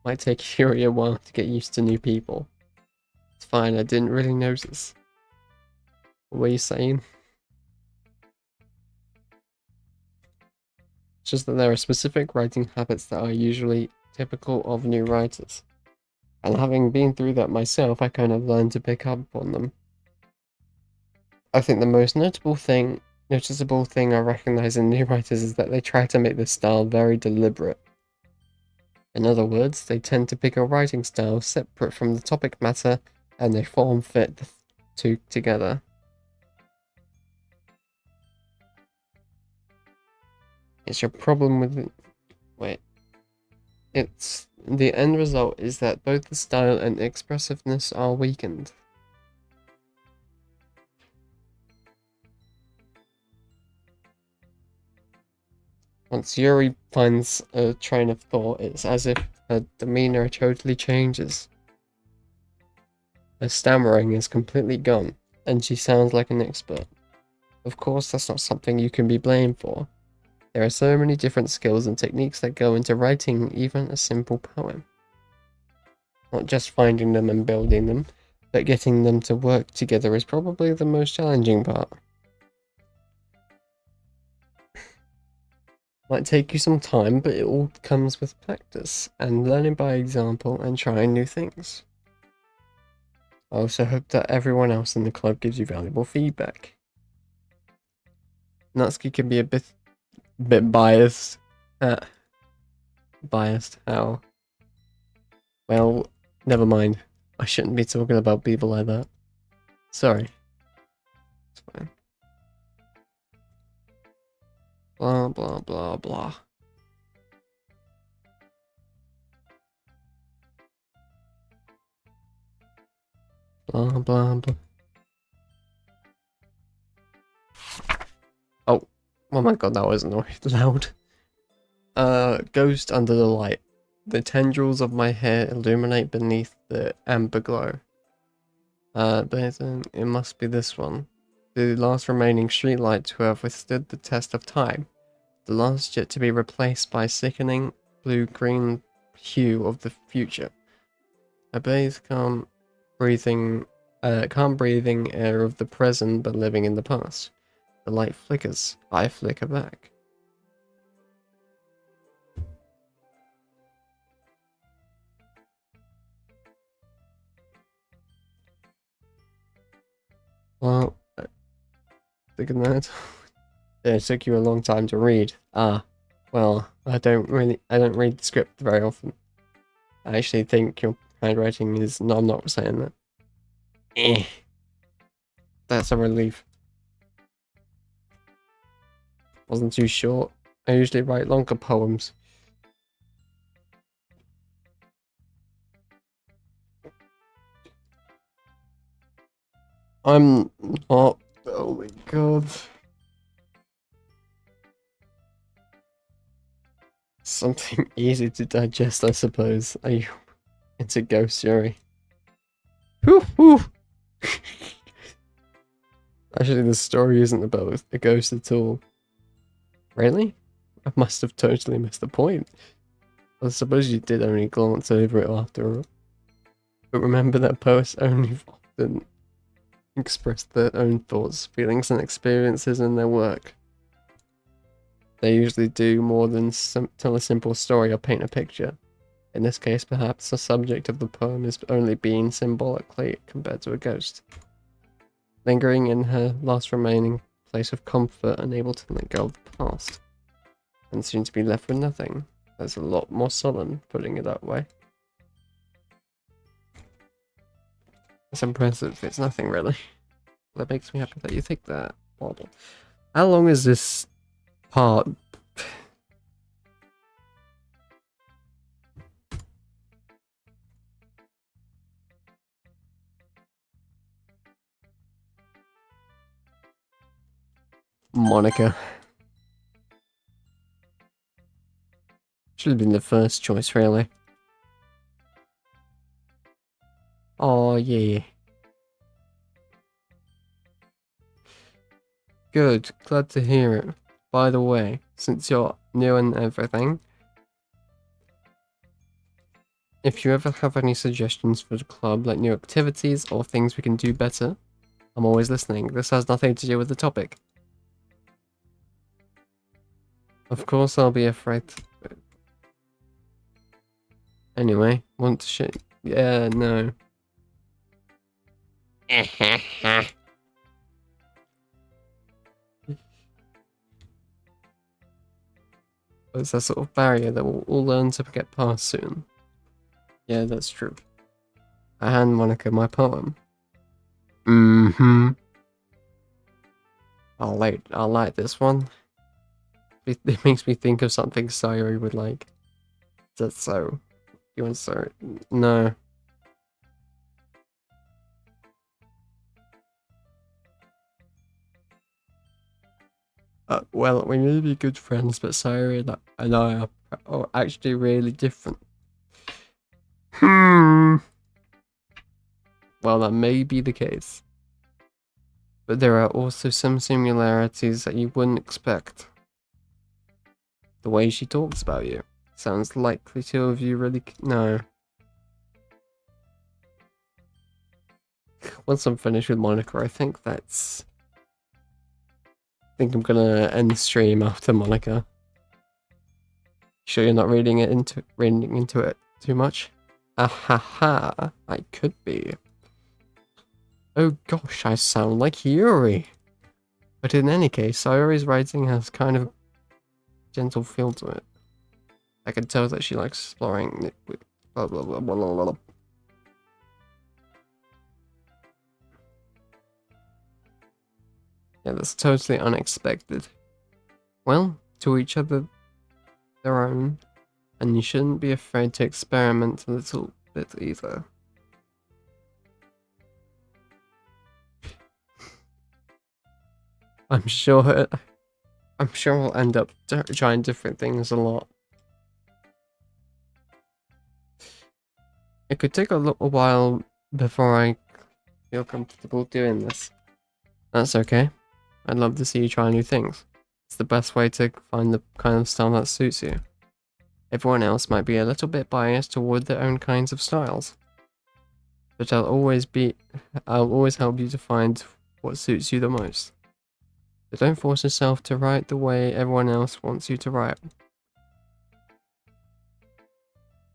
Might take Yuri a while to get used to new people. It's fine, I didn't really notice. What were you saying? It's just that there are specific writing habits that are usually typical of new writers. And having been through that myself, I kind of learned to pick up on them. I think the most noticeable thing I recognize in new writers is that they try to make the style very deliberate. In other words, they tend to pick a writing style separate from the topic matter and they form fit the two together. It's your problem with it. Wait. It's the end result is that both the style and expressiveness are weakened. Once Yuri finds a train of thought, it's as if her demeanor totally changes. Her stammering is completely gone, and she sounds like an expert. Of course, that's not something you can be blamed for. There are so many different skills and techniques that go into writing even a simple poem. Not just finding them and building them, but getting them to work together is probably the most challenging part. Might take you some time, but it all comes with practice and learning by example and trying new things. I also hope that everyone else in the club gives you valuable feedback. Natsuki can be a bit biased. Biased? How? Well, never mind. I shouldn't be talking about people like that. Sorry. It's fine. Blah, blah, blah, blah. Blah, blah, blah. Oh my god, that was loud. Ghost under the light. The tendrils of my hair illuminate beneath the amber glow. But it must be this one. The last remaining streetlight to have withstood the test of time. The last yet to be replaced by sickening blue-green hue of the future. I bathe calm breathing air of the present but living in the past. The light flickers. I flicker back. Well, think of that. It took you a long time to read. Ah, well, I don't read the script very often. I actually think your handwriting is. No, I'm not saying that. That's a relief. Wasn't too short. I usually write longer poems. I'm not. Oh my god. Something easy to digest, I suppose. Are you into ghost Yuri? Whew, whew. Actually, the story isn't about a ghost at all. Really? I must have totally missed the point. I suppose you did only glance over it after all. But remember that poets only often express their own thoughts, feelings, and experiences in their work. They usually do more than tell a simple story or paint a picture. In this case, perhaps the subject of the poem is only being symbolically compared to a ghost. Lingering in her last remaining place of comfort, unable to let go of the past, and soon to be left with nothing. That's a lot more solemn, putting it that way. It's impressive, it's nothing really. That makes me happy that you think that. Blah. How long is this part? Monica. Should have been the first choice, really. Oh, yeah. Good, glad to hear it. By the way, since you're new and everything, if you ever have any suggestions for the club, like new activities or things we can do better, I'm always listening. This has nothing to do with the topic. Of course I'll be afraid. Anyway, want to shit? Yeah, no. It's that sort of barrier that we'll all learn to get past soon. Yeah, that's true. I hand Monica my poem. Mm-hmm. I'll like this one. It makes me think of something Sayori would like. That's so. You want Sayori? No. Well, we may be good friends, but Sayori and I are actually really different. Well, that may be the case. But there are also some similarities that you wouldn't expect. The way she talks about you sounds likely to have you really. No. Once I'm finished with Monica, I think I'm gonna end the stream after Monica. Sure you're not reading into it too much? Ahaha, I could be. Oh gosh, I sound like Yuri. But in any case, Sayori's writing has kind of gentle feel to it. I can tell that she likes exploring it with blah blah blah blah blah blah. Yeah, that's totally unexpected. Well, to each other their own, and you shouldn't be afraid to experiment a little bit either. I'm sure we'll end up trying different things a lot. It could take a little while before I feel comfortable doing this. That's okay. I'd love to see you try new things. It's the best way to find the kind of style that suits you. Everyone else might be a little bit biased toward their own kinds of styles. But I'll always help you to find what suits you the most. So don't force yourself to write the way everyone else wants you to write.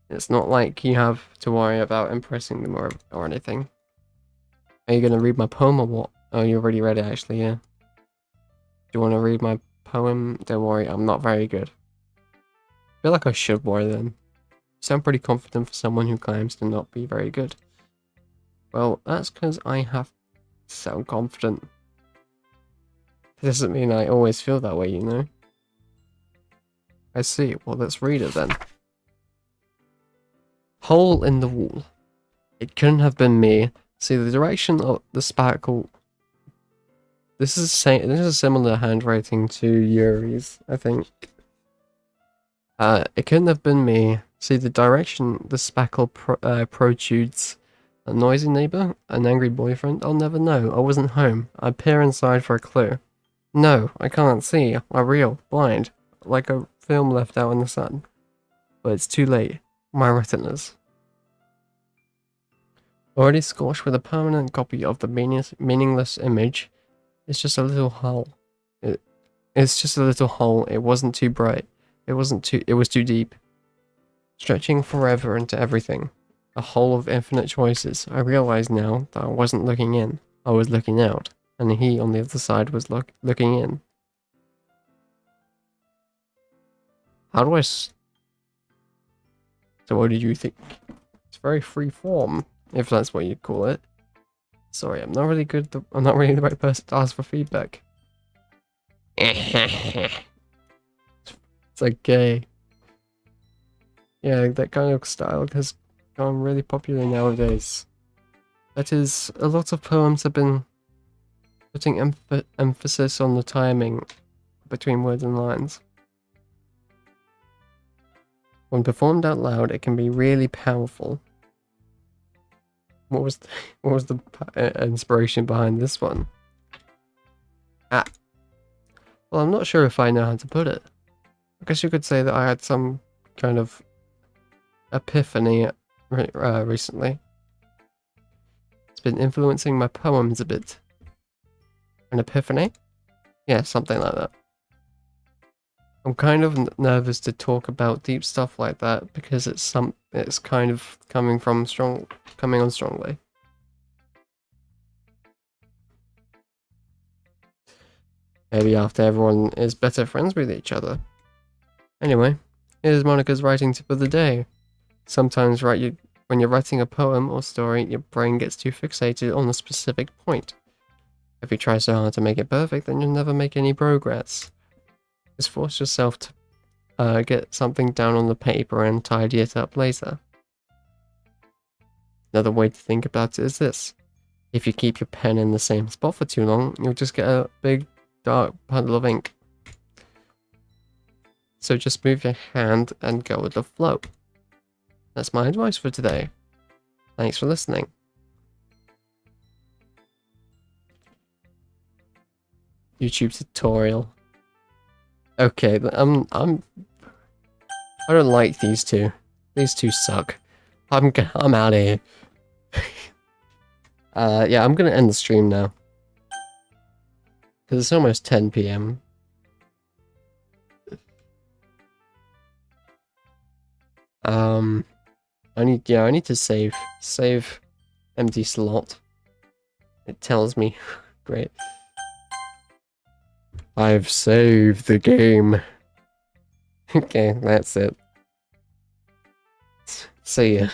It's not like you have to worry about impressing them or anything. Are you gonna read my poem or what? Oh, you already read it actually, yeah. Do you want to read my poem? Don't worry, I'm not very good. I feel like I should worry then. You sound pretty confident for someone who claims to not be very good. Well, that's because I have to sound confident. It doesn't mean I always feel that way, you know? I see, well let's read it then. Hole in the wall. It couldn't have been me. See, the direction of the sparkle... This is a similar handwriting to Yuri's, I think. It couldn't have been me. See, the direction the spackle protrudes. A noisy neighbor? An angry boyfriend? I'll never know. I wasn't home. I peer inside for a clue. No, I can't see. I'm real. Blind. Like a film left out in the sun. But it's too late. My retinas. Already scorched with a permanent copy of the meaningless image. It's just a little hole. It's just a little hole. It wasn't too bright. It was too deep. Stretching forever into everything. A hole of infinite choices. I realize now that I wasn't looking in. I was looking out. And he on the other side was looking in. How do I So what did you think? It's very free form, if that's what you'd call it. Sorry, I'm not really the right person to ask for feedback. It's okay. Yeah, that kind of style has gone really popular nowadays. That is, a lot of poems have been putting emphasis on the timing between words and lines. When performed out loud, it can be really powerful. What was the inspiration behind this one? Well, I'm not sure if I know how to put it. I guess you could say that I had some kind of epiphany recently. It's been influencing my poems a bit. An epiphany? Yeah, something like that. I'm kind of nervous to talk about deep stuff like that because it's kind of coming on strongly. Maybe after everyone is better friends with each other. Anyway, here's Monica's writing tip of the day. Sometimes when you're writing a poem or story, your brain gets too fixated on a specific point. If you try so hard to make it perfect, then you'll never make any progress. Just force yourself to get something down on the paper and tidy it up later. Another way to think about it is this. If you keep your pen in the same spot for too long, you'll just get a big dark puddle of ink. So just move your hand and go with the flow. That's my advice for today. Thanks for listening. YouTube tutorial. Okay, I don't like these two. These two suck. I'm out of here. Yeah, I'm gonna end the stream now. Cause it's almost 10 PM. I need to save empty slot. It tells me. Great. I've saved the game. Okay, that's it. See ya.